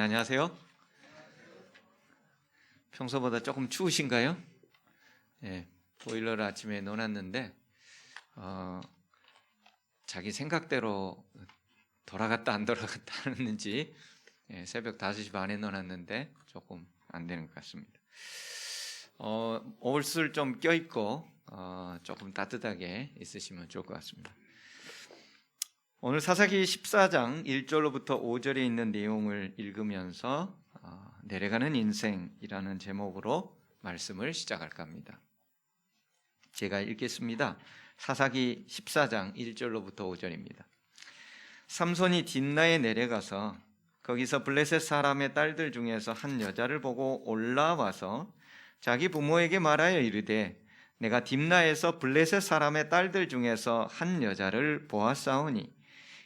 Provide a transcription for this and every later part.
안녕하세요. 평소보다 조금 추우신가요? 예, 보일러를 아침에 넣어놨는데 자기 생각대로 돌아갔다 안 돌아갔다 하는지 새벽 5시 반에 넣어놨는데 조금 안 되는 것 같습니다. 옷을 좀 껴입고 조금 따뜻하게 있으시면 좋을 것 같습니다. 오늘 사사기 14장 1절로부터 5절에 있는 내용을 읽으면서 내려가는 인생이라는 제목으로 말씀을 시작할까 합니다. 제가 읽겠습니다. 사사기 14장 1절로부터 5절입니다. 삼손이 딥나에 내려가서 거기서 블레셋 사람의 딸들 중에서 한 여자를 보고 올라와서 자기 부모에게 말하여 이르되 내가 딥나에서 블레셋 사람의 딸들 중에서 한 여자를 보았사오니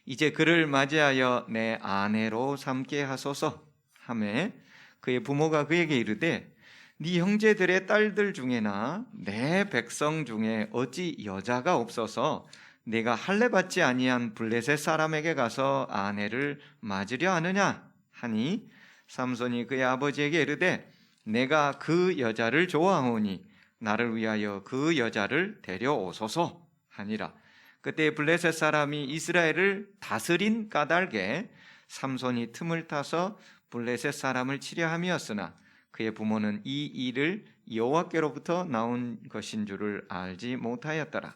이제 그를 맞이하여 내 아내로 삼게 하소서 하매 그의 부모가 그에게 이르되 네 형제들의 딸들 중에나 내 백성 중에 어찌 여자가 없어서 내가 할례 받지 아니한 블레셋 사람에게 가서 아내를 맞으려 하느냐 하니 삼손이 그의 아버지에게 이르되 내가 그 여자를 좋아하오니 나를 위하여 그 여자를 데려오소서 하니라. 그때 블레셋 사람이 이스라엘을 다스린 까닭에 삼손이 틈을 타서 블레셋 사람을 치려 함이었으나 그의 부모는 이 일을 여호와께로부터 나온 것인 줄을 알지 못하였더라.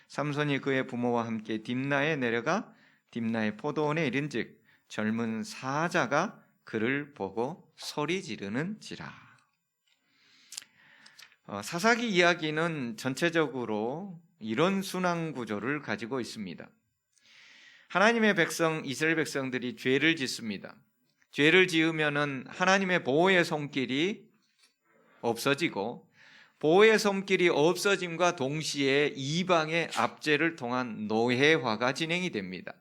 삼손이 그의 부모와 함께 딥나에 내려가 딥나의 포도원에 이른즉 젊은 사자가 그를 보고 소리 지르는지라. 사사기 이야기는 전체적으로 이런 순환 구조를 가지고 있습니다. 하나님의 백성 이스라엘 백성들이 죄를 짓습니다. 죄를 지으면은 하나님의 보호의 손길이 없어지고 보호의 손길이 없어짐과 동시에 이방의 압제를 통한 노예화가 진행이 됩니다.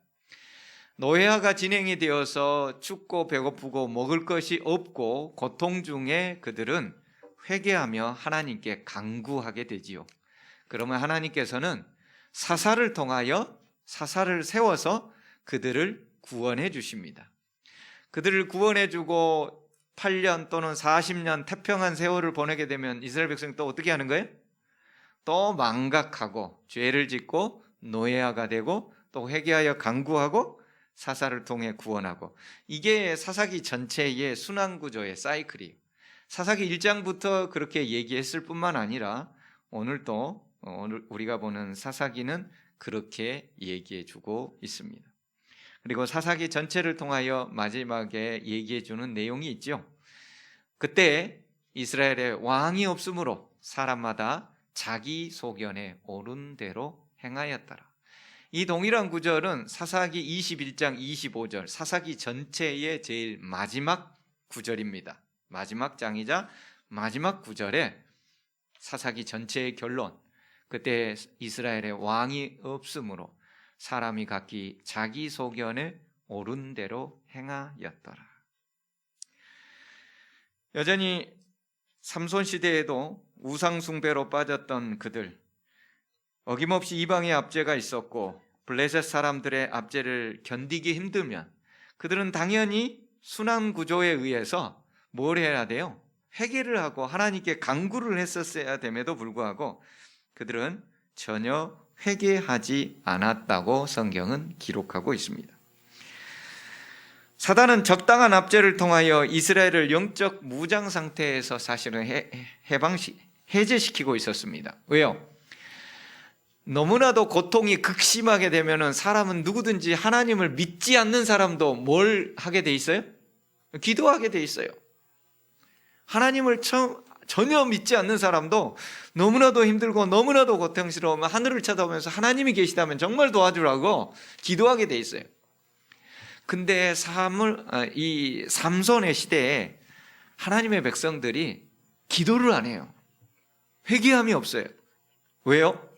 노예화가 진행이 되어서 춥고 배고프고 먹을 것이 없고 고통 중에 그들은 회개하며 하나님께 간구하게 되지요. 그러면 하나님께서는 사사를 통하여 사사를 세워서 그들을 구원해 주십니다. 그들을 구원해 주고 8년 또는 40년 태평한 세월을 보내게 되면 이스라엘 백성이 또 어떻게 하는 거예요? 또 망각하고 죄를 짓고 노예화가 되고 또 회개하여 간구하고 사사를 통해 구원하고, 이게 사사기 전체의 순환구조의 사이클이에요. 사사기 1장부터 그렇게 얘기했을 뿐만 아니라 오늘 우리가 보는 사사기는 그렇게 얘기해 주고 있습니다. 그리고 사사기 전체를 통하여 마지막에 얘기해 주는 내용이 있죠. 그때 이스라엘에 왕이 없으므로 사람마다 자기 소견에 옳은 대로 행하였더라. 이 동일한 구절은 사사기 21장 25절, 사사기 전체의 제일 마지막 구절입니다. 마지막 장이자 마지막 구절에 사사기 전체의 결론, 그때 이스라엘에 왕이 없으므로 사람이 각기 자기 소견에 옳은 대로 행하였더라. 여전히 삼손 시대에도 우상 숭배로 빠졌던 그들, 어김없이 이방의 압제가 있었고 블레셋 사람들의 압제를 견디기 힘들면 그들은 당연히 순환 구조에 의해서 뭘 해야 돼요? 회개를 하고 하나님께 간구를 했었어야 됨에도 불구하고 그들은 전혀 회개하지 않았다고 성경은 기록하고 있습니다. 사단은 적당한 압제를 통하여 이스라엘을 영적 무장 상태에서 사실은 해제시키고 있었습니다. 왜요? 너무나도 고통이 극심하게 되면 사람은 누구든지 하나님을 믿지 않는 사람도 뭘 하게 돼 있어요? 기도하게 돼 있어요. 하나님을 전혀 믿지 않는 사람도 너무나도 힘들고 너무나도 고통스러우면 하늘을 쳐다보면서 하나님이 계시다면 정말 도와주라고 기도하게 돼 있어요. 근데 이 삼손의 시대에 하나님의 백성들이 기도를 안 해요. 회개함이 없어요. 왜요?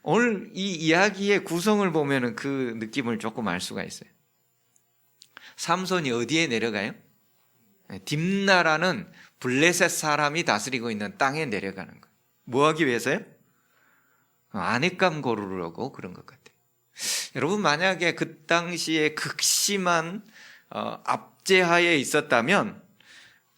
오늘 이 이야기의 구성을 보면 그 느낌을 조금 알 수가 있어요. 삼손이 어디에 내려가요? 딥나라는 블레셋 사람이 다스리고 있는 땅에 내려가는 거예요. 뭐 하기 위해서요? 아내감 고르려고 그런 것 같아요. 여러분, 만약에 그 당시에 극심한 압제하에 있었다면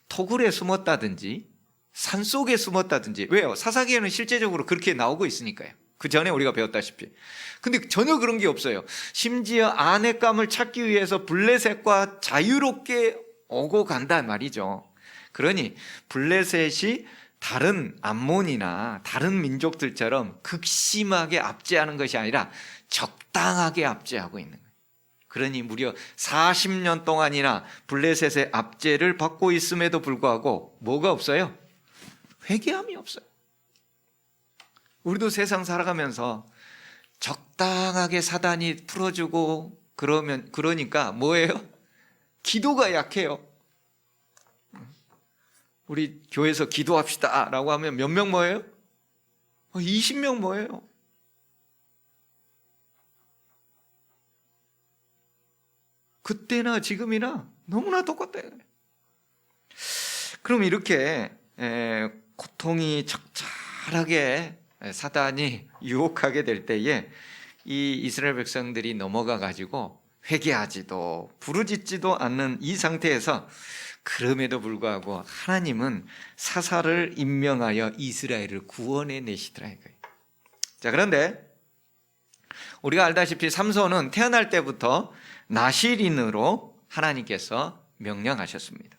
토굴에 숨었다든지 산속에 숨었다든지, 왜요? 사사기에는 실제적으로 그렇게 나오고 있으니까요. 그 전에 우리가 배웠다시피. 근데 전혀 그런 게 없어요. 심지어 아내감을 찾기 위해서 블레셋과 자유롭게 오고 간단 말이죠. 그러니 블레셋이 다른 암몬이나 다른 민족들처럼 극심하게 압제하는 것이 아니라 적당하게 압제하고 있는 거예요. 그러니 무려 40년 동안이나 블레셋의 압제를 받고 있음에도 불구하고 뭐가 없어요? 회개함이 없어요. 우리도 세상 살아가면서 적당하게 사단이 풀어주고 그러니까 뭐예요? 기도가 약해요. 우리 교회에서 기도합시다 라고 하면 몇 명 모여요? 20명 모여요. 그때나 지금이나 너무나 똑같아요. 그럼 이렇게 고통이 적절하게 사단이 유혹하게 될 때에 이 이스라엘 백성들이 넘어가 가지고 회개하지도 부르짖지도 않는 이 상태에서, 그럼에도 불구하고 하나님은 사사를 임명하여 이스라엘을 구원해 내시더라 이거예요. 자, 그런데 우리가 알다시피 삼손은 태어날 때부터 나실인으로 하나님께서 명령하셨습니다.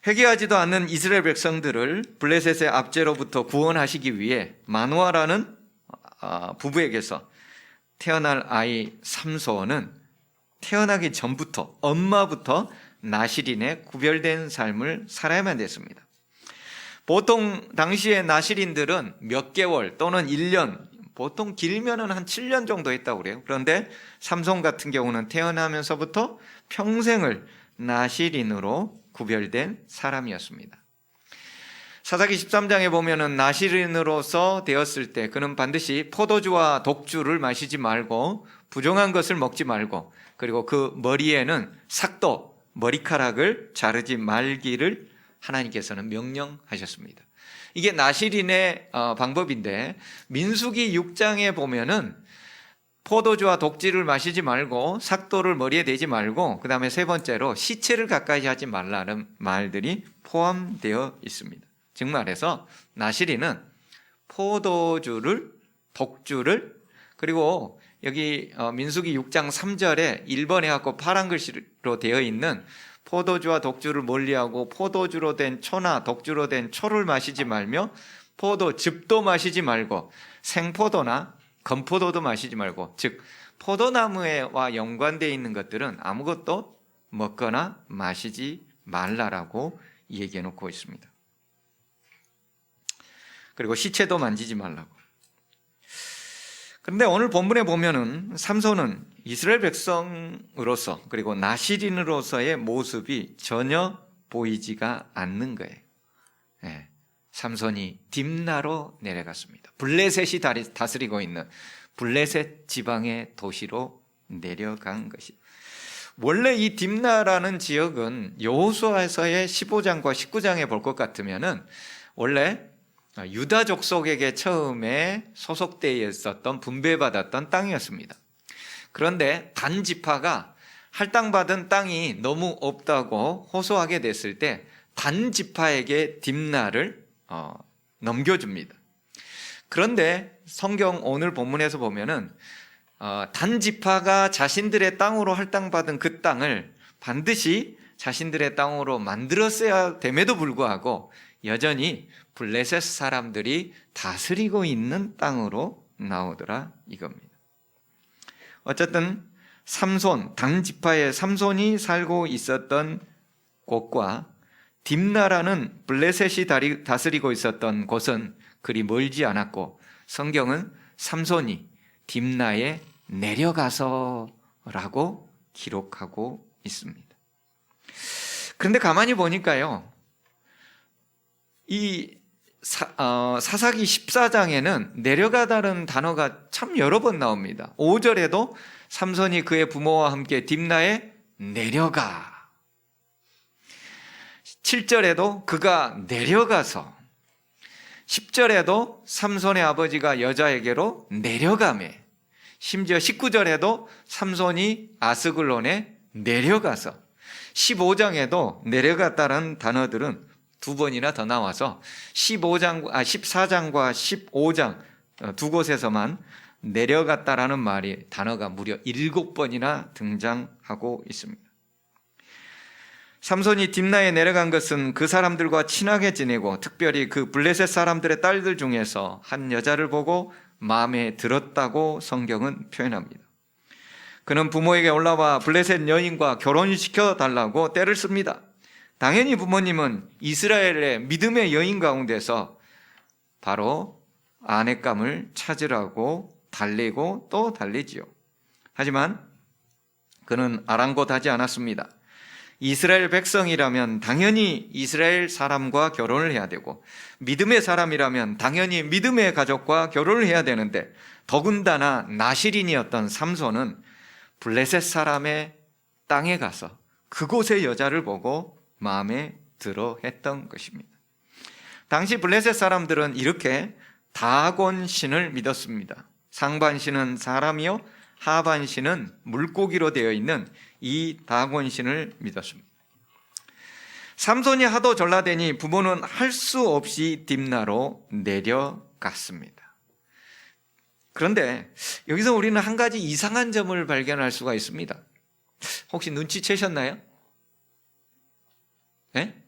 회개하지도 않는 이스라엘 백성들을 블레셋의 압제로부터 구원하시기 위해 마누아라는 부부에게서 태어날 아이 삼손은 태어나기 전부터 엄마부터 나실인의 구별된 삶을 살아야만 됐습니다. 보통 당시의 나실인들은 몇 개월 또는 1년, 보통 길면은 한 7년 정도 했다고 그래요. 그런데 삼손 같은 경우는 태어나면서부터 평생을 나실인으로 구별된 사람이었습니다. 사사기 13장에 보면은 나실인으로서 되었을 때 그는 반드시 포도주와 독주를 마시지 말고 부정한 것을 먹지 말고, 그리고 그 머리에는 삭도, 머리카락을 자르지 말기를 하나님께서는 명령하셨습니다. 이게 나실인의 방법인데, 민수기 6장에 보면은 포도주와 독주를 마시지 말고 삭도를 머리에 대지 말고, 그 다음에 세 번째로 시체를 가까이 하지 말라는 말들이 포함되어 있습니다. 즉 말해서 나실인은 포도주를, 독주를, 그리고 여기 민수기 6장 3절에 1번에 갖고 파란 글씨로 되어 있는 포도주와 독주를 멀리하고 포도주로 된 초나 독주로 된 초를 마시지 말며 포도즙도 마시지 말고 생포도나 건포도도 마시지 말고, 즉 포도나무와 연관되어 있는 것들은 아무것도 먹거나 마시지 말라라고 얘기해 놓고 있습니다. 그리고 시체도 만지지 말라고. 그런데 오늘 본문에 보면은 삼손은 이스라엘 백성으로서 그리고 나실인으로서의 모습이 전혀 보이지가 않는 거예요. 네. 삼손이 딥나로 내려갔습니다. 블레셋이 다스리고 있는 블레셋 지방의 도시로 내려간 것이. 원래 이 딥나라는 지역은 여호수아서의 15장과 19장에 볼 것 같으면은 원래 유다족 속에게 처음에 소속되어 있었던, 분배받았던 땅이었습니다. 그런데 단 지파가 할당받은 땅이 너무 없다고 호소하게 됐을 때 단 지파에게 딥나를 넘겨줍니다. 그런데 성경 오늘 본문에서 보면은 단 지파가 자신들의 땅으로 할당받은 그 땅을 반드시 자신들의 땅으로 만들었어야 됨에도 불구하고 여전히 블레셋 사람들이 다스리고 있는 땅으로 나오더라 이겁니다. 어쨌든 삼손, 단 지파의 삼손이 살고 있었던 곳과 딥나라는 블레셋이 다스리고 있었던 곳은 그리 멀지 않았고, 성경은 삼손이 딥나에 내려가서라고 기록하고 있습니다. 그런데 가만히 보니까요, 이 사사기 14장에는 내려가다는 단어가 참 여러 번 나옵니다. 5절에도 삼손이 그의 부모와 함께 딥나에 내려가, 7절에도 그가 내려가서, 10절에도 삼손의 아버지가 여자에게로 내려가매, 심지어 19절에도 삼손이 아스글론에 내려가서 15장에도 내려갔다는 단어들은 두 번이나 더 나와서 14장과 15장 두 곳에서만 내려갔다라는 말이 단어가 무려 7번이나 등장하고 있습니다. 삼손이 딥나에 내려간 것은 그 사람들과 친하게 지내고 특별히 그 블레셋 사람들의 딸들 중에서 한 여자를 보고 마음에 들었다고 성경은 표현합니다. 그는 부모에게 올라와 블레셋 여인과 결혼시켜 달라고 떼를 씁니다. 당연히 부모님은 이스라엘의 믿음의 여인 가운데서 바로 아내감을 찾으라고 달래고 또 달래지요. 하지만 그는 아랑곳하지 않았습니다. 이스라엘 백성이라면 당연히 이스라엘 사람과 결혼을 해야 되고 믿음의 사람이라면 당연히 믿음의 가족과 결혼을 해야 되는데 더군다나 나실인이었던 삼손은 블레셋 사람의 땅에 가서 그곳의 여자를 보고 마음에 들어 했던 것입니다. 당시 블레셋 사람들은 이렇게 다곤 신을 믿었습니다. 상반 신은 사람이요 하반 신은 물고기로 되어 있는 이 다곤 신을 믿었습니다. 삼손이 하도 전라되니 부모는 할 수 없이 딥나로 내려갔습니다. 그런데 여기서 우리는 한 가지 이상한 점을 발견할 수가 있습니다. 혹시 눈치채셨나요? 네?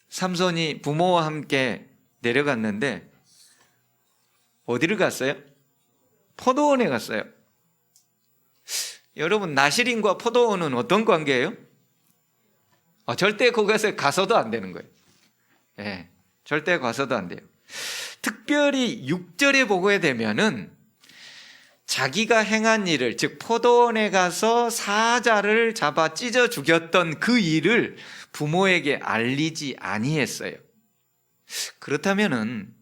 삼손이 부모와 함께 내려갔는데 어디를 갔어요? 포도원에 갔어요. 여러분, 나실인과 포도원은 어떤 관계예요? 절대 그것에 가서도 안 되는 거예요. 네, 절대 가서도 안 돼요. 특별히 6절에 보게 되면은 자기가 행한 일을, 즉 포도원에 가서 사자를 잡아 찢어 죽였던 그 일을 부모에게 알리지 아니했어요. 그렇다면은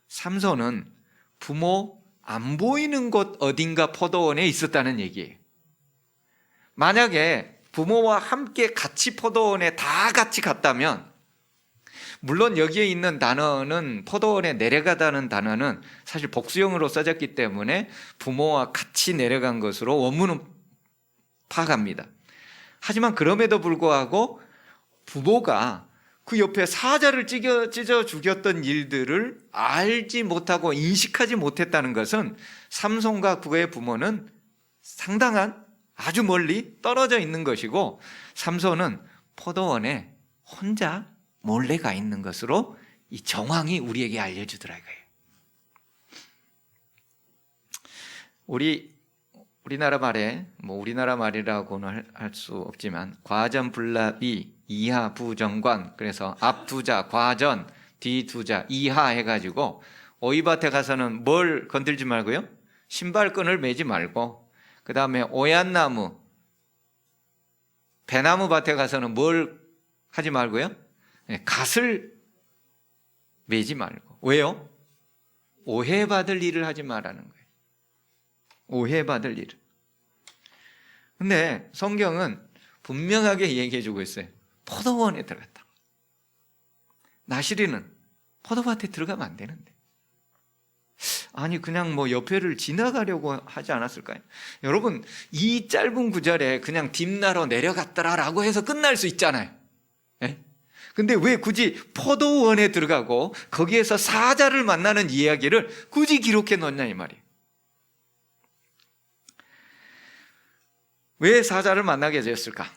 삼손은 부모 안 보이는 곳 어딘가 포도원에 있었다는 얘기예요. 만약에 부모와 함께 같이 포도원에 다 같이 갔다면, 물론 여기에 있는 단어는 포도원에 내려가다는 단어는 사실 복수형으로 써졌기 때문에 부모와 같이 내려간 것으로 원문은 파악합니다. 하지만 그럼에도 불구하고 부모가 그 옆에 사자를 찢어 죽였던 일들을 알지 못하고 인식하지 못했다는 것은 삼손과 그의 부모는 상당한 아주 멀리 떨어져 있는 것이고, 삼손은 포도원에 혼자 몰래 가 있는 것으로 이 정황이 우리에게 알려주더라고요. 우리나라 말에 우리나라 말이라고는 할 수 없지만 과전불납이 이하 부정관, 그래서 앞 두자 과전, 뒤 두자 이하 해가지고 오이밭에 가서는 뭘 건들지 말고요, 신발끈을 매지 말고, 그 다음에 오얏나무, 배나무 밭에 가서는 뭘 하지 말고요, 갓을 매지 말고. 왜요? 오해받을 일을 하지 말라는 거예요. 오해받을 일을. 근데 성경은 분명하게 얘기해 주고 있어요. 포도원에 들어갔다. 나실이는 포도밭에 들어가면 안 되는데. 아니 그냥 옆에를 지나가려고 하지 않았을까요? 여러분, 이 짧은 구절에 그냥 딥나로 내려갔더라라고 해서 끝날 수 있잖아요. 네? 근데 왜 굳이 포도원에 들어가고 거기에서 사자를 만나는 이야기를 굳이 기록해 놓냐 이 말이에요. 왜 사자를 만나게 되었을까?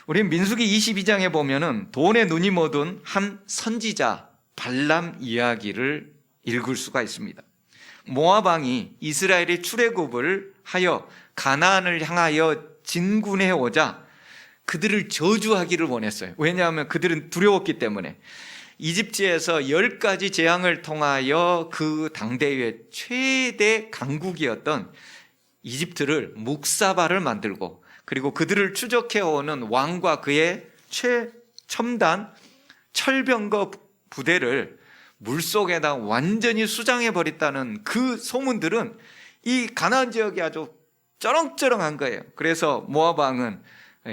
우리 민수기 22장에 보면은 돈에 눈이 모든 한 선지자 발람 이야기를 읽을 수가 있습니다. 모압 왕이 이스라엘의 출애굽을 하여 가나안을 향하여 진군해 오자 그들을 저주하기를 원했어요. 왜냐하면 그들은 두려웠기 때문에. 이집트에서 10가지 재앙을 통하여 그 당대의 최대 강국이었던 이집트를 묵사발을 만들고, 그리고 그들을 추적해오는 왕과 그의 최첨단 철병거 부대를 물속에다 완전히 수장해버렸다는 그 소문들은 이 가나안 지역이 아주 쩌렁쩌렁한 거예요. 그래서 모압 왕은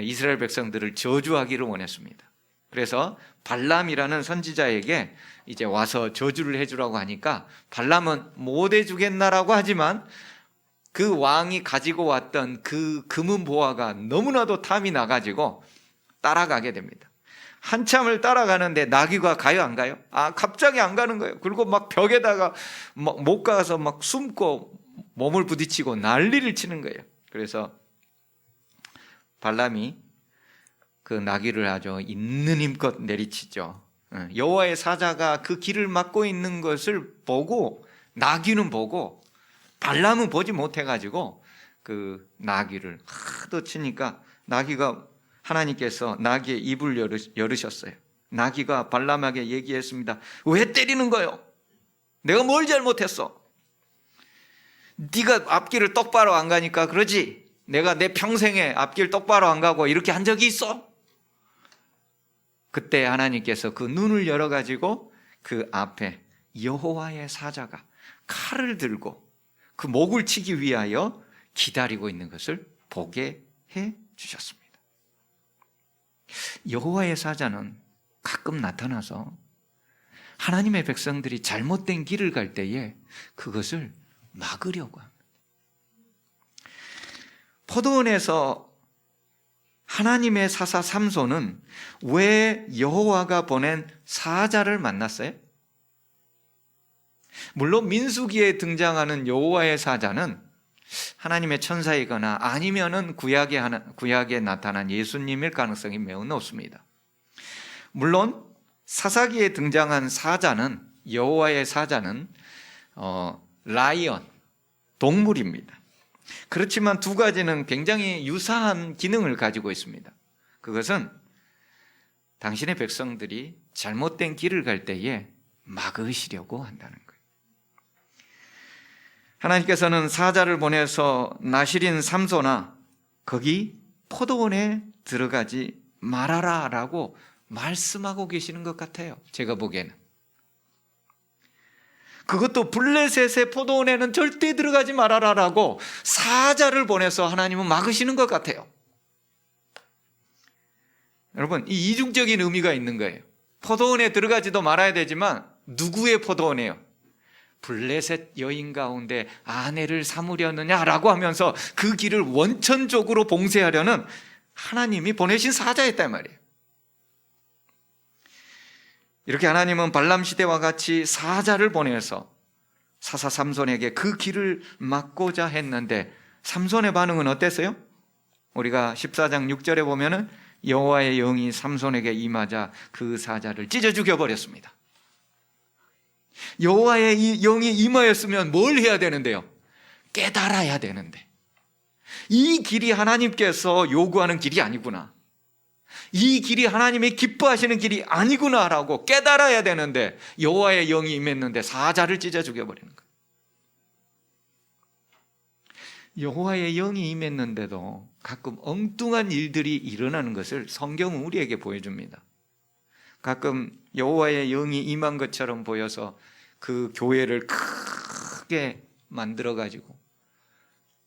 이스라엘 백성들을 저주하기를 원했습니다. 그래서 발람이라는 선지자에게 이제 와서 저주를 해주라고 하니까 발람은 못 해주겠나라고 하지만 그 왕이 가지고 왔던 그 금은 보화가 너무나도 탐이 나가지고 따라가게 됩니다. 한참을 따라가는데 나귀가 가요, 안 가요? 갑자기 안 가는 거예요. 그리고 막 벽에다가 막 못 가서 막 숨고 몸을 부딪히고 난리를 치는 거예요. 그래서 발람이 그 나귀를 아주 있는 힘껏 내리치죠. 여호와의 사자가 그 길을 막고 있는 것을 보고, 나귀는 보고 발람은 보지 못해가지고 그 나귀를 하도 치니까 나귀가, 하나님께서 나귀의 입을 열으셨어요. 나귀가 발람에게 얘기했습니다. 왜 때리는 거요? 내가 뭘 잘못했어? 네가 앞길을 똑바로 안 가니까 그러지. 내가 내 평생에 앞길 똑바로 안 가고 이렇게 한 적이 있어? 그때 하나님께서 그 눈을 열어가지고 그 앞에 여호와의 사자가 칼을 들고 그 목을 치기 위하여 기다리고 있는 것을 보게 해 주셨습니다. 여호와의 사자는 가끔 나타나서 하나님의 백성들이 잘못된 길을 갈 때에 그것을 막으려고 합니다. 포도원에서 하나님의 사사 삼손은 왜 여호와가 보낸 사자를 만났어요? 물론 민수기에 등장하는 여호와의 사자는 하나님의 천사이거나 아니면은 구약에 나타난 예수님일 가능성이 매우 높습니다. 물론 사사기에 등장한 사자는, 여호와의 사자는 라이언, 동물입니다. 그렇지만 두 가지는 굉장히 유사한 기능을 가지고 있습니다. 그것은 당신의 백성들이 잘못된 길을 갈 때에 막으시려고 한다는 거예요. 하나님께서는 사자를 보내서 나실인 삼손아, 거기 포도원에 들어가지 말아라 라고 말씀하고 계시는 것 같아요. 제가 보기에는. 그것도 블레셋의 포도원에는 절대 들어가지 말아라 라고 사자를 보내서 하나님은 막으시는 것 같아요. 여러분, 이 이중적인 의미가 있는 거예요. 포도원에 들어가지도 말아야 되지만 누구의 포도원이에요? 블레셋 여인 가운데 아내를 삼으려느냐라고 하면서 그 길을 원천적으로 봉쇄하려는 하나님이 보내신 사자였단 말이에요. 이렇게 하나님은 발람 시대와 같이 사자를 보내서 사사 삼손에게 그 길을 막고자 했는데 삼손의 반응은 어땠어요? 우리가 14장 6절에 보면은 여호와의 영이 삼손에게 임하자 그 사자를 찢어 죽여버렸습니다. 여호와의 영이 임하였으면 뭘 해야 되는데요? 깨달아야 되는데, 이 길이 하나님께서 요구하는 길이 아니구나, 이 길이 하나님이 기뻐하시는 길이 아니구나라고 깨달아야 되는데 여호와의 영이 임했는데 사자를 찢어 죽여버리는 거예요. 여호와의 영이 임했는데도 가끔 엉뚱한 일들이 일어나는 것을 성경은 우리에게 보여줍니다. 가끔 여호와의 영이 임한 것처럼 보여서 그 교회를 크게 만들어 가지고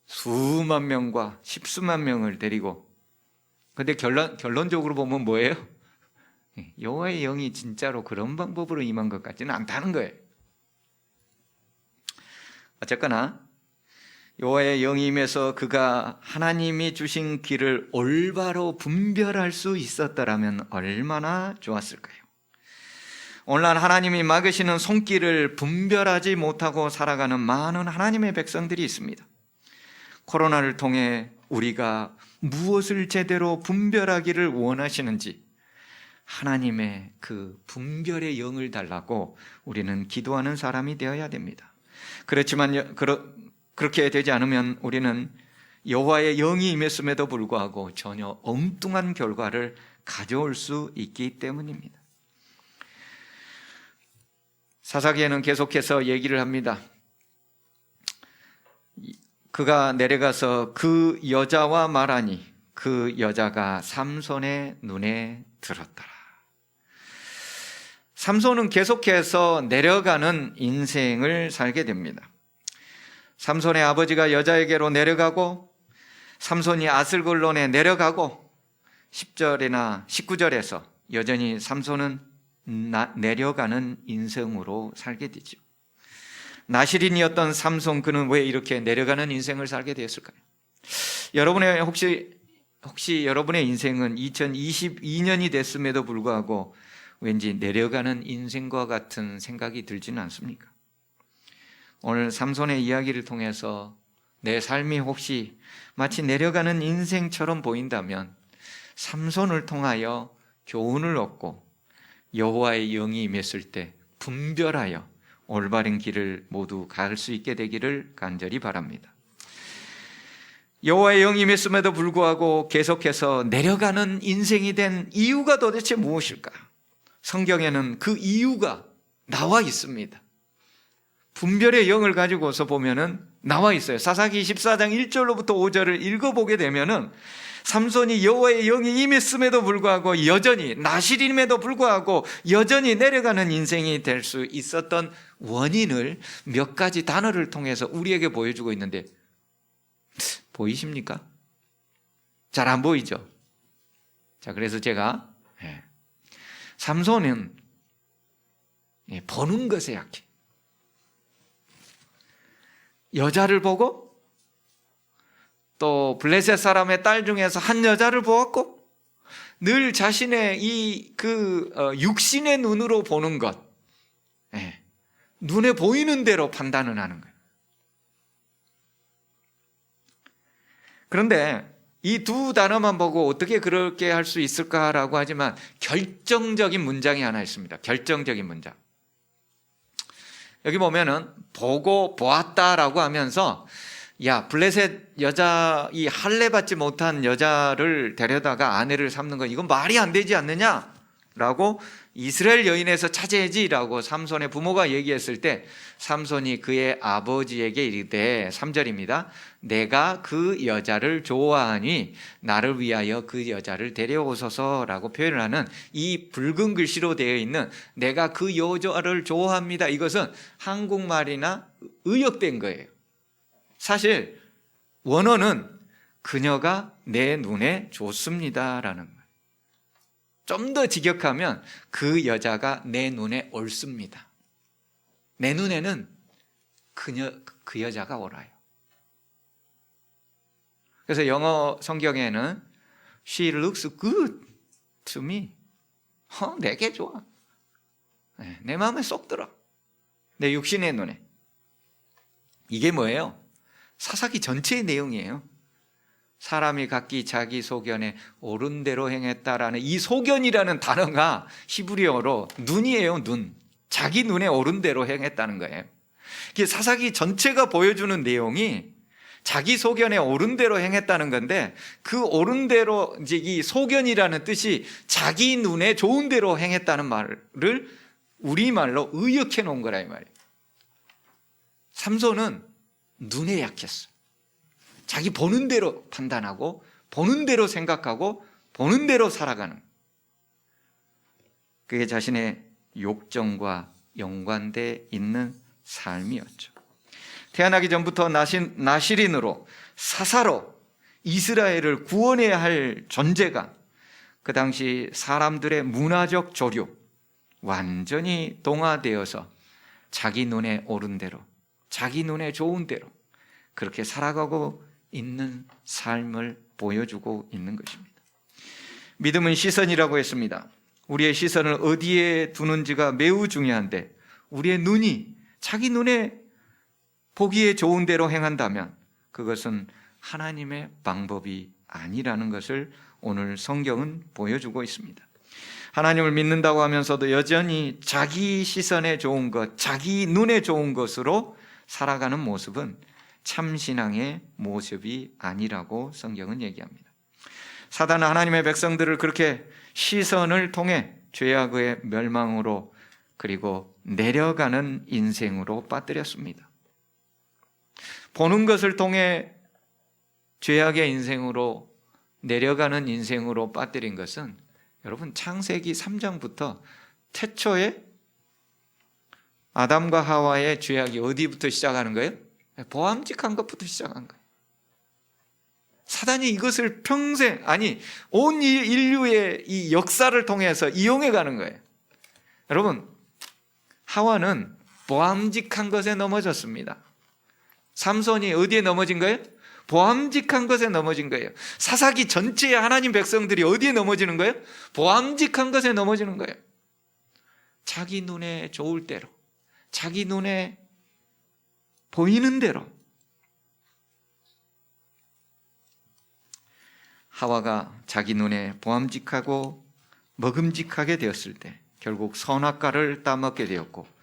수만 명과 십수만 명을 데리고, 근데 결론적으로 보면 뭐예요? 여호와의 영이 진짜로 그런 방법으로 임한 것 같지는 않다는 거예요. 어쨌거나 여호와의 영이 임해서 그가 하나님이 주신 길을 올바로 분별할 수 있었더라면 얼마나 좋았을까요? 오늘날 하나님이 막으시는 손길을 분별하지 못하고 살아가는 많은 하나님의 백성들이 있습니다. 코로나를 통해 우리가 무엇을 제대로 분별하기를 원하시는지 하나님의 그 분별의 영을 달라고 우리는 기도하는 사람이 되어야 됩니다. 그렇지만 그렇게 되지 않으면 우리는 여호와의 영이 임했음에도 불구하고 전혀 엉뚱한 결과를 가져올 수 있기 때문입니다. 사사기에는 계속해서 얘기를 합니다. 그가 내려가서 그 여자와 말하니 그 여자가 삼손의 눈에 들었더라. 삼손은 계속해서 내려가는 인생을 살게 됩니다. 삼손의 아버지가 여자에게로 내려가고, 삼손이 아슬골론에 내려가고, 10절이나 19절에서 여전히 삼손은 내려가는 인생으로 살게 되죠. 나실인이었던 삼손, 그는 왜 이렇게 내려가는 인생을 살게 되었을까요? 여러분의 혹시 여러분의 인생은 2022년이 됐음에도 불구하고 왠지 내려가는 인생과 같은 생각이 들지는 않습니까? 오늘 삼손의 이야기를 통해서 내 삶이 혹시 마치 내려가는 인생처럼 보인다면 삼손을 통하여 교훈을 얻고 여호와의 영이 임했을 때 분별하여 올바른 길을 모두 갈 수 있게 되기를 간절히 바랍니다. 여호와의 영이 임했음에도 불구하고 계속해서 내려가는 인생이 된 이유가 도대체 무엇일까? 성경에는 그 이유가 나와 있습니다. 분별의 영을 가지고서 보면은 나와 있어요. 사사기 14장 1절로부터 5절을 읽어보게 되면은 삼손이 여호와의 영이 임했음에도 불구하고 여전히 나실임에도 불구하고 여전히 내려가는 인생이 될 수 있었던 원인을 몇 가지 단어를 통해서 우리에게 보여주고 있는데 보이십니까? 잘 안 보이죠? 자, 그래서 제가 삼손은 보는 것에 약해. 여자를 보고 또 블레셋 사람의 딸 중에서 한 여자를 보았고 늘 자신의 육신의 눈으로 보는 것, 눈에 보이는 대로 판단을 하는 거예요. 그런데 이 두 단어만 보고 어떻게 그렇게 할 수 있을까라고 하지만 결정적인 문장이 하나 있습니다. 결정적인 문장. 여기 보면은 보고 보았다라고 하면서 야, 블레셋 여자, 이 할례 받지 못한 여자를 데려다가 아내를 삼는 건 이건 말이 안 되지 않느냐라고 이스라엘 여인에서 찾아야지라고 삼손의 부모가 얘기했을 때 삼손이 그의 아버지에게 이르되 3절입니다. 내가 그 여자를 좋아하니 나를 위하여 그 여자를 데려오소서라고 표현을 하는 이 붉은 글씨로 되어 있는 내가 그 여자를 좋아합니다. 이것은 한국말이나 의역된 거예요. 사실 원어는 그녀가 내 눈에 좋습니다라는 거예요. 좀 더 직역하면 그 여자가 내 눈에 옳습니다. 내 눈에는 그 여자가 옳아요. 그래서 영어 성경에는 She looks good to me. 내게 좋아. 내 마음에 쏙 들어. 내 육신의 눈에. 이게 뭐예요? 사사기 전체의 내용이에요. 사람이 각기 자기 소견에 옳은 대로 행했다라는 이 소견이라는 단어가 히브리어로 눈이에요. 눈. 자기 눈에 옳은 대로 행했다는 거예요. 사사기 전체가 보여주는 내용이 자기 소견에 옳은 대로 행했다는 건데 그 옳은 대로 이제 이 소견이라는 뜻이 자기 눈에 좋은 대로 행했다는 말을 우리말로 의역해 놓은 거라 이 말이에요. 삼손은 눈에 약했어. 자기 보는 대로 판단하고 보는 대로 생각하고 보는 대로 살아가는, 그게 자신의 욕정과 연관돼 있는 삶이었죠. 태어나기 전부터 나실인으로 사사로 이스라엘을 구원해야 할 존재가 그 당시 사람들의 문화적 조류 완전히 동화되어서 자기 눈에 옳은 대로 자기 눈에 좋은 대로 그렇게 살아가고 있는 삶을 보여주고 있는 것입니다. 믿음은 시선이라고 했습니다. 우리의 시선을 어디에 두는지가 매우 중요한데 우리의 눈이 자기 눈에 보기에 좋은 대로 행한다면 그것은 하나님의 방법이 아니라는 것을 오늘 성경은 보여주고 있습니다. 하나님을 믿는다고 하면서도 여전히 자기 시선에 좋은 것, 자기 눈에 좋은 것으로 살아가는 모습은 참신앙의 모습이 아니라고 성경은 얘기합니다. 사단은 하나님의 백성들을 그렇게 시선을 통해 죄악의 멸망으로 그리고 내려가는 인생으로 빠뜨렸습니다. 보는 것을 통해 죄악의 인생으로 내려가는 인생으로 빠뜨린 것은 여러분 창세기 3장부터 태초에 아담과 하와의 죄악이 어디부터 시작하는 거예요? 보암직한 것부터 시작한 거예요. 사단이 이것을 평생, 아니 온 인류의 이 역사를 통해서 이용해 가는 거예요. 여러분, 하와는 보암직한 것에 넘어졌습니다. 삼손이 어디에 넘어진 거예요? 보암직한 것에 넘어진 거예요. 사사기 전체의 하나님 백성들이 어디에 넘어지는 거예요? 보암직한 것에 넘어지는 거예요. 자기 눈에 좋을 대로, 자기 눈에 보이는 대로. 하와가 자기 눈에 보암직하고 먹음직하게 되었을 때 결국 선악과를 따먹게 되었고,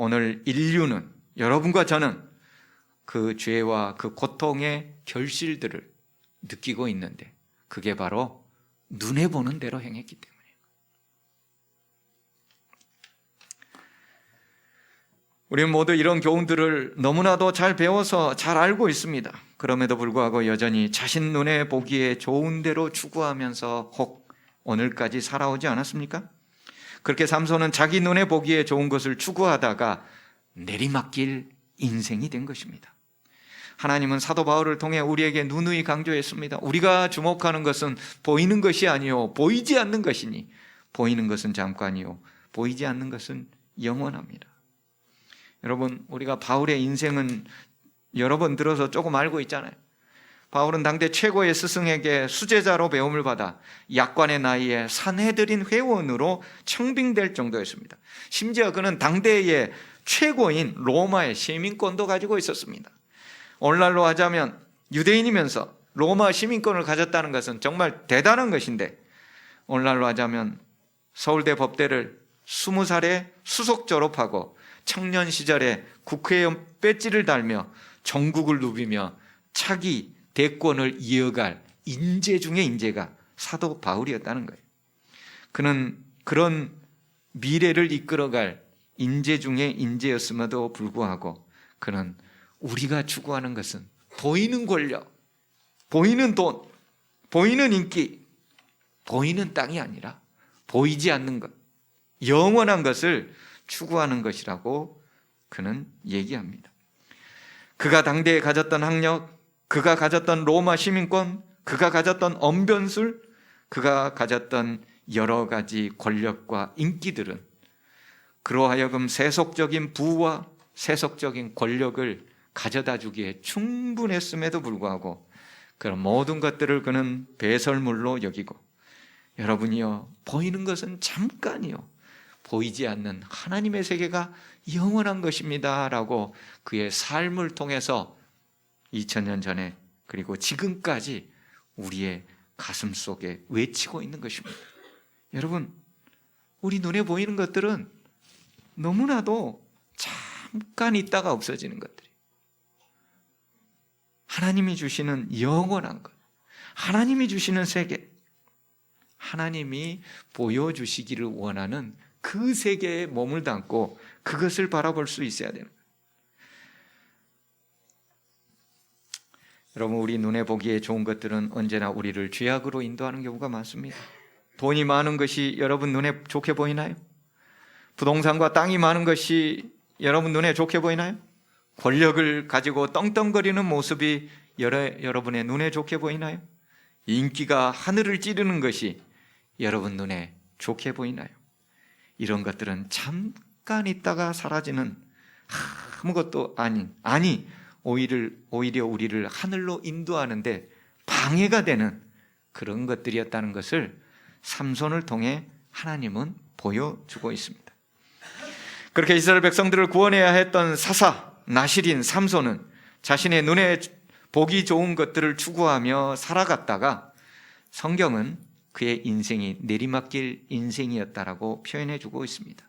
오늘 인류는, 여러분과 저는 그 죄와 그 고통의 결실들을 느끼고 있는데, 그게 바로 눈에 보는 대로 행했기 때문이에요. 우리는 모두 이런 교훈들을 너무나도 잘 배워서 잘 알고 있습니다. 그럼에도 불구하고 여전히 자신 눈에 보기에 좋은 대로 추구하면서 혹 오늘까지 살아오지 않았습니까? 그렇게 삼손은 자기 눈에 보기에 좋은 것을 추구하다가 내리막길 인생이 된 것입니다. 하나님은 사도 바울을 통해 우리에게 누누이 강조했습니다. 우리가 주목하는 것은 보이는 것이 아니요 보이지 않는 것이니, 보이는 것은 잠깐이요 보이지 않는 것은 영원합니다. 여러분, 우리가 바울의 인생은 여러 번 들어서 조금 알고 있잖아요. 바울은 당대 최고의 스승에게 수제자로 배움을 받아 약관의 나이에 산헤드린 회원으로 청빙될 정도였습니다. 심지어 그는 당대의 최고인 로마의 시민권도 가지고 있었습니다. 오늘날로 하자면 유대인이면서 로마 시민권을 가졌다는 것은 정말 대단한 것인데, 오늘날로 하자면 서울대 법대를 20살에 수석 졸업하고 청년 시절에 국회의원 배지를 달며 전국을 누비며 차기 대권을 이어갈 인재 중의 인재가 사도 바울이었다는 거예요. 그는 그런 미래를 이끌어갈 인재 중의 인재였음에도 불구하고 그는 우리가 추구하는 것은 보이는 권력, 보이는 돈, 보이는 인기, 보이는 땅이 아니라 보이지 않는 것, 영원한 것을 추구하는 것이라고 그는 얘기합니다. 그가 당대에 가졌던 학력, 그가 가졌던 로마 시민권, 그가 가졌던 언변술, 그가 가졌던 여러 가지 권력과 인기들은 그로 하여금 세속적인 부와 세속적인 권력을 가져다 주기에 충분했음에도 불구하고 그런 모든 것들을 그는 배설물로 여기고, 여러분이요, 보이는 것은 잠깐이요 보이지 않는 하나님의 세계가 영원한 것입니다 라고 그의 삶을 통해서 2000년 전에 그리고 지금까지 우리의 가슴 속에 외치고 있는 것입니다. 여러분, 우리 눈에 보이는 것들은 너무나도 잠깐 있다가 없어지는 것들이에요. 하나님이 주시는 영원한 것, 하나님이 주시는 세계, 하나님이 보여주시기를 원하는 그 세계에 몸을 담고 그것을 바라볼 수 있어야 되는 거예요. 여러분, 우리 눈에 보기에 좋은 것들은 언제나 우리를 죄악으로 인도하는 경우가 많습니다. 돈이 많은 것이 여러분 눈에 좋게 보이나요? 부동산과 땅이 많은 것이 여러분 눈에 좋게 보이나요? 권력을 가지고 떵떵거리는 모습이 여러분의 눈에 좋게 보이나요? 인기가 하늘을 찌르는 것이 여러분 눈에 좋게 보이나요? 이런 것들은 잠깐 있다가 사라지는 아무것도 아니 오히려 우리를 하늘로 인도하는데 방해가 되는 그런 것들이었다는 것을 삼손을 통해 하나님은 보여주고 있습니다. 그렇게 이스라엘 백성들을 구원해야 했던 사사 나실인 삼손은 자신의 눈에 보기 좋은 것들을 추구하며 살아갔다가 성경은 그의 인생이 내리막길 인생이었다라고 표현해 주고 있습니다.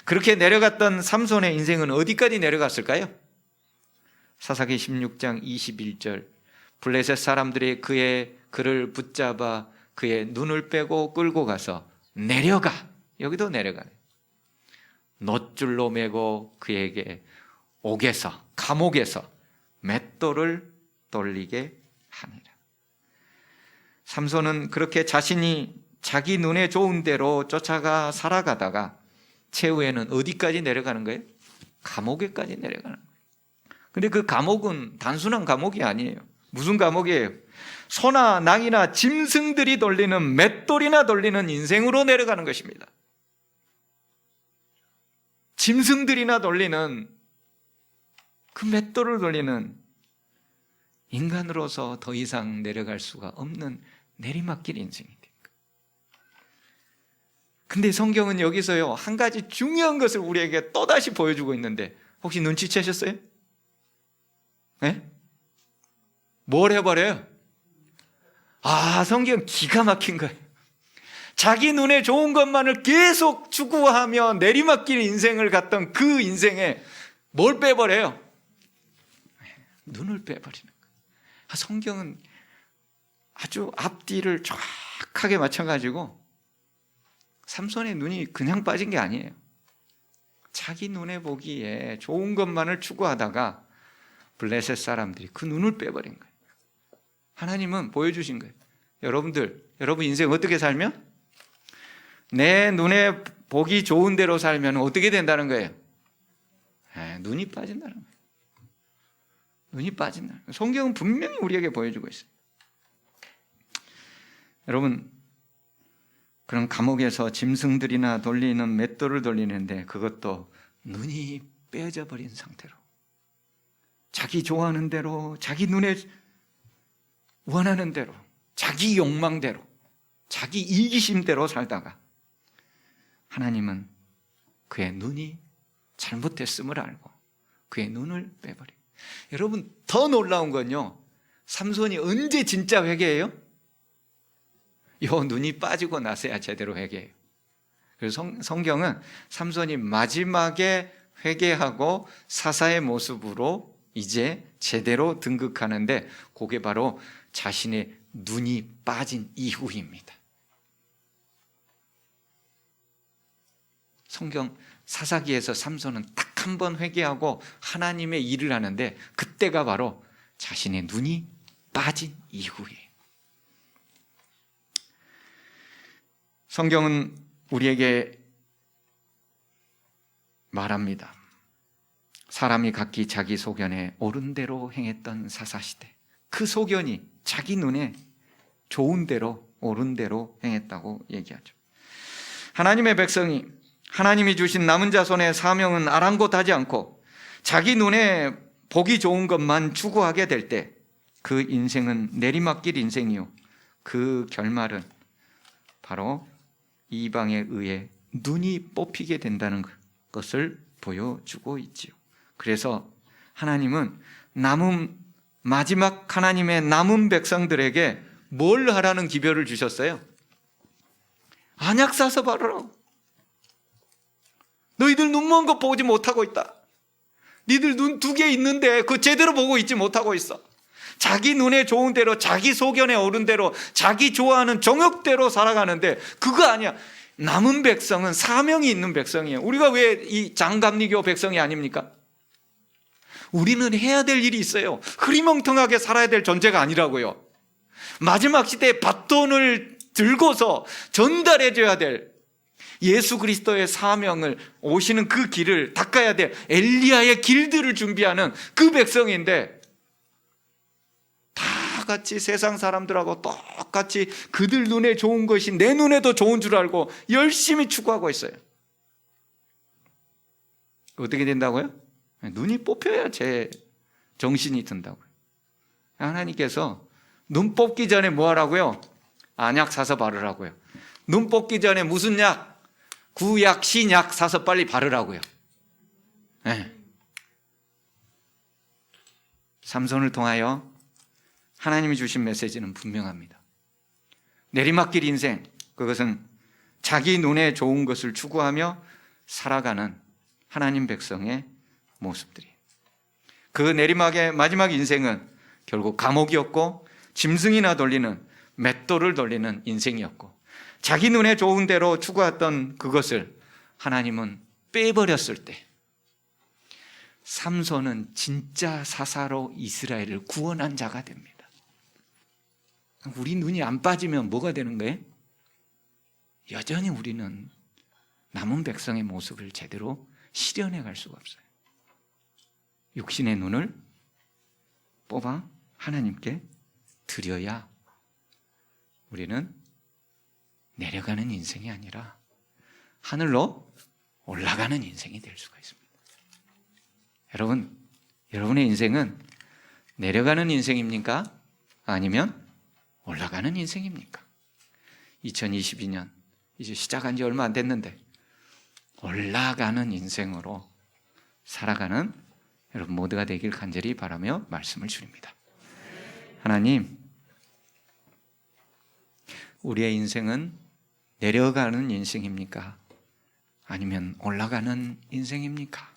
그렇게 내려갔던 삼손의 인생은 어디까지 내려갔을까요? 사사기 16장 21절, 블레셋 사람들이 그를 붙잡아 그의 눈을 빼고 끌고 가서 내려가, 여기도 내려가네, 놋줄로 매고 그에게 감옥에서 맷돌을 돌리게 하니라. 삼손은 그렇게 자기 눈에 좋은 대로 쫓아가 살아가다가 최후에는 어디까지 내려가는 거예요? 감옥에까지 내려가는 거예요. 근데 그 감옥은 단순한 감옥이 아니에요. 무슨 감옥이에요? 소나 낭이나 짐승들이 돌리는 맷돌이나 돌리는 인생으로 내려가는 것입니다. 짐승들이나 돌리는 그 맷돌을 돌리는 인간으로서 더 이상 내려갈 수가 없는 내리막길 인생이 된 거예요. 근데 성경은 여기서요, 한 가지 중요한 것을 우리에게 또다시 보여주고 있는데, 혹시 눈치채셨어요? 네? 뭘 해버려요? 성경 기가 막힌 거예요. 자기 눈에 좋은 것만을 계속 추구하며 내리막길 인생을 갔던 그 인생에 뭘 빼버려요? 눈을 빼버리는 거예요. 성경은 아주 앞뒤를 정확하게 맞춰가지고 삼손의 눈이 그냥 빠진 게 아니에요. 자기 눈에 보기에 좋은 것만을 추구하다가 블레셋 사람들이 그 눈을 빼버린 거예요. 하나님은 보여주신 거예요. 여러분 인생 어떻게 살면? 내 눈에 보기 좋은 대로 살면 어떻게 된다는 거예요? 눈이 빠진다는 거예요. 눈이 빠진다는 거예요. 성경은 분명히 우리에게 보여주고 있어요. 여러분, 그런 감옥에서 짐승들이나 돌리는 맷돌을 돌리는데 그것도 눈이 빼져 버린 상태로 자기 좋아하는 대로, 자기 눈에 원하는 대로, 자기 욕망대로, 자기 이기심대로 살다가 하나님은 그의 눈이 잘못됐음을 알고 그의 눈을 빼버려요. 여러분, 더 놀라운 건요, 삼손이 언제 진짜 회개해요? 요 눈이 빠지고 나서야 제대로 회개해요. 그래서 성경은 삼손이 마지막에 회개하고 사사의 모습으로 이제 제대로 등극하는데, 그게 바로 자신의 눈이 빠진 이후입니다. 성경 사사기에서 삼손은 딱 한 번 회개하고 하나님의 일을 하는데, 그때가 바로 자신의 눈이 빠진 이후이에요. 성경은 우리에게 말합니다. 사람이 각기 자기 소견에 옳은 대로 행했던 사사시대, 그 소견이 자기 눈에 좋은 대로 옳은 대로 행했다고 얘기하죠. 하나님의 백성이 하나님이 주신 남은 자손의 사명은 아랑곳하지 않고 자기 눈에 보기 좋은 것만 추구하게 될 때 그 인생은 내리막길 인생이요, 그 결말은 바로 이방에 의해 눈이 뽑히게 된다는 것을 보여주고 있지요. 그래서 하나님은 마지막 하나님의 남은 백성들에게 뭘 하라는 기별을 주셨어요? 안약 사서 바르라고. 너희들 눈먼 거 보지 못하고 있다. 너희들 눈 2개 있는데 그거 제대로 보고 있지 못하고 있어. 자기 눈에 좋은 대로, 자기 소견에 옳은 대로, 자기 좋아하는 정욕대로 살아가는데 그거 아니야. 남은 백성은 사명이 있는 백성이에요. 우리가 왜 이 장감리교 백성이 아닙니까? 우리는 해야 될 일이 있어요. 흐리멍텅하게 살아야 될 존재가 아니라고요. 마지막 시대에 바톤을 들고서 전달해줘야 될 예수 그리스도의 사명을, 오시는 그 길을 닦아야 될 엘리야의 길들을 준비하는 그 백성인데, 다 같이 세상 사람들하고 똑같이 그들 눈에 좋은 것이 내 눈에도 좋은 줄 알고 열심히 추구하고 있어요. 어떻게 된다고요? 눈이 뽑혀야 제 정신이 든다고요. 하나님께서 눈 뽑기 전에 뭐 하라고요? 안약 사서 바르라고요. 눈 뽑기 전에 무슨 약? 구약, 신약 사서 빨리 바르라고요. 네. 삼손을 통하여 하나님이 주신 메시지는 분명합니다. 내리막길 인생, 그것은 자기 눈에 좋은 것을 추구하며 살아가는 하나님 백성의 모습들이에요. 그 내리막의 마지막 인생은 결국 감옥이었고, 짐승이나 돌리는 맷돌을 돌리는 인생이었고, 자기 눈에 좋은 대로 추구했던 그것을 하나님은 빼버렸을 때 삼손은 진짜 사사로 이스라엘을 구원한 자가 됩니다. 우리 눈이 안 빠지면 뭐가 되는 거예요? 여전히 우리는 남은 백성의 모습을 제대로 실현해 갈 수가 없어요. 육신의 눈을 뽑아 하나님께 드려야 우리는 내려가는 인생이 아니라 하늘로 올라가는 인생이 될 수가 있습니다. 여러분, 여러분의 인생은 내려가는 인생입니까? 아니면 올라가는 인생입니까? 2022년 이제 시작한 지 얼마 안 됐는데 올라가는 인생으로 살아가는 여러분 모두가 되길 간절히 바라며 말씀을 드립니다. 하나님, 우리의 인생은 내려가는 인생입니까? 아니면 올라가는 인생입니까?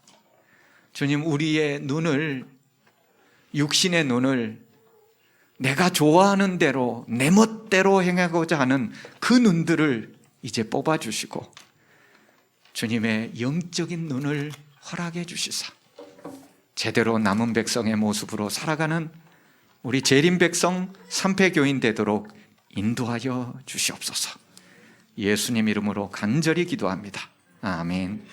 주님, 우리의 눈을, 육신의 눈을 내가 좋아하는 대로 내 멋대로 행하고자 하는 그 눈들을 이제 뽑아주시고 주님의 영적인 눈을 허락해 주시사 제대로 남은 백성의 모습으로 살아가는 우리 재림 백성 삼패교인 되도록 인도하여 주시옵소서. 예수님 이름으로 간절히 기도합니다. 아멘.